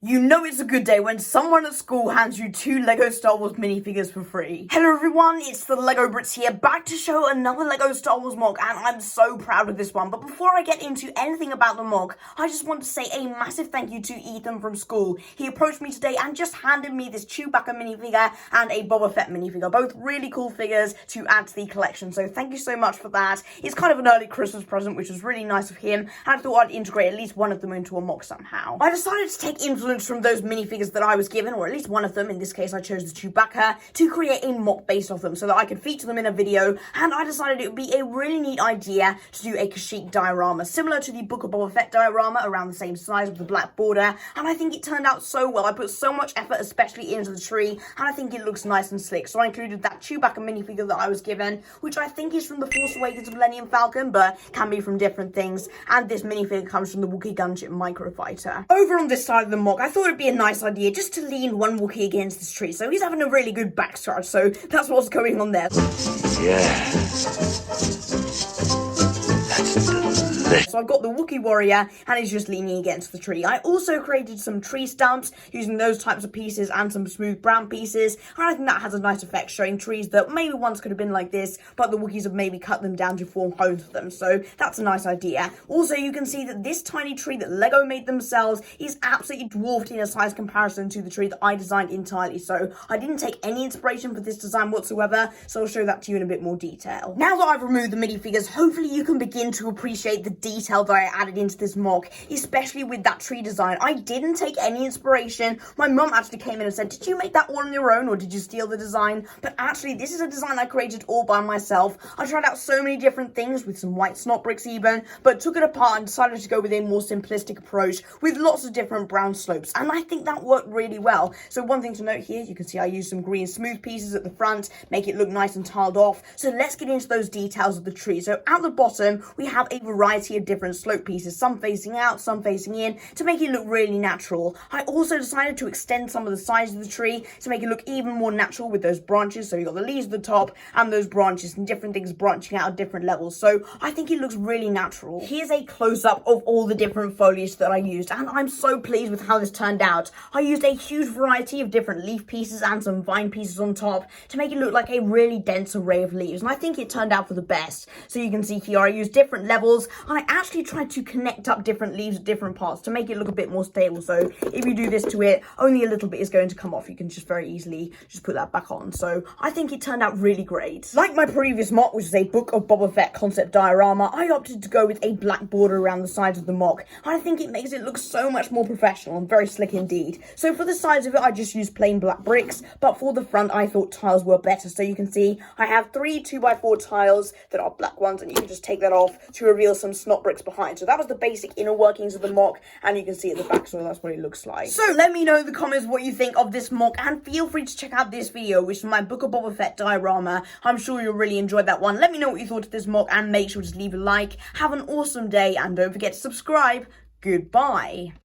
You know it's a good day when someone at school hands you 2 LEGO Star Wars minifigures for free. Hello everyone, it's the LEGO Brits here, back to show another LEGO Star Wars MOC, and I'm so proud of this one. But before I get into anything about the MOC, I just want to say a massive thank you to Ethan from school. He approached me today and just handed me this Chewbacca minifigure and a Boba Fett minifigure, both really cool figures to add to the collection, so thank you so much for that. It's kind of an early Christmas present, which was really nice of him, and I thought I'd integrate at least one of them into a MOC somehow. I decided to take influence from those minifigures that I was given, or at least one of them. In this case, I chose the Chewbacca to create a MOC based off them so that I could feature them in a video, and I decided it would be a really neat idea to do a Kashyyyk diorama, similar to the Book of Boba Fett diorama, around the same size with the black border, and I think it turned out so well. I put so much effort, especially into the tree, and I think it looks nice and slick, so I included that Chewbacca minifigure that I was given, which I think is from the Force Awakens Millennium Falcon, but can be from different things, and this minifigure comes from the Wookie gunship microfighter. Over on this side of the MOC, I thought it'd be a nice idea just to lean one Wookiee against this tree, so he's having a really good backscratch, so that's what's going on there. Yeah. So I've got the Wookiee warrior, and he's just leaning against the tree. I also created some tree stumps using those types of pieces and some smooth brown pieces, and I think that has a nice effect, showing trees that maybe once could have been like this, but the Wookiees have maybe cut them down to form homes for them, so that's a nice idea. Also, you can see that this tiny tree that LEGO made themselves is absolutely dwarfed in a size comparison to the tree that I designed entirely, so I didn't take any inspiration for this design whatsoever, so I'll show that to you in a bit more detail. Now that I've removed the minifigures, hopefully you can begin to appreciate the detail that I added into this MOC, especially with that tree design. I didn't take any inspiration. My mum actually came in and said, did you make that all on your own, or did you steal the design? But actually, this is a design I created all by myself. I tried out so many different things, with some white snot bricks even, but took it apart and decided to go with a more simplistic approach with lots of different brown slopes, and I think that worked really well. So one thing to note here, you can see I used some green smooth pieces at the front, make it look nice and tiled off. So let's get into those details of the tree. So at the bottom, we have a variety of different slope pieces, some facing out, some facing in, to make it look really natural. I also decided to extend some of the sides of the tree to make it look even more natural with those branches. So you've got the leaves at the top and those branches and different things branching out at different levels. So I think it looks really natural. Here's a close-up of all the different foliage that I used, and I'm so pleased with how this turned out. I used a huge variety of different leaf pieces and some vine pieces on top to make it look like a really dense array of leaves, and I think it turned out for the best. So you can see here I used different levels, and I actually tried to connect up different leaves at different parts to make it look a bit more stable. So if you do this to it, only a little bit is going to come off. You can just very easily just put that back on. So I think it turned out really great. Like my previous MOC, which is a Book of Boba Fett concept diorama, I opted to go with a black border around the sides of the MOC. I think it makes it look so much more professional and very slick indeed. So for the sides of it, I just used plain black bricks, but for the front, I thought tiles were better. So you can see I have 3 2x4 tiles that are black ones, and you can just take that off to reveal some snot bricks behind. So that was the basic inner workings of the MOC, and you can see at the back, so that's what it looks like. So let me know in the comments what you think of this MOC, and feel free to check out this video, which is my Book of Boba Fett diorama. I'm sure you'll really enjoy that one. Let me know what you thought of this MOC, and make sure to leave a like. Have an awesome day, and don't forget to subscribe. Goodbye.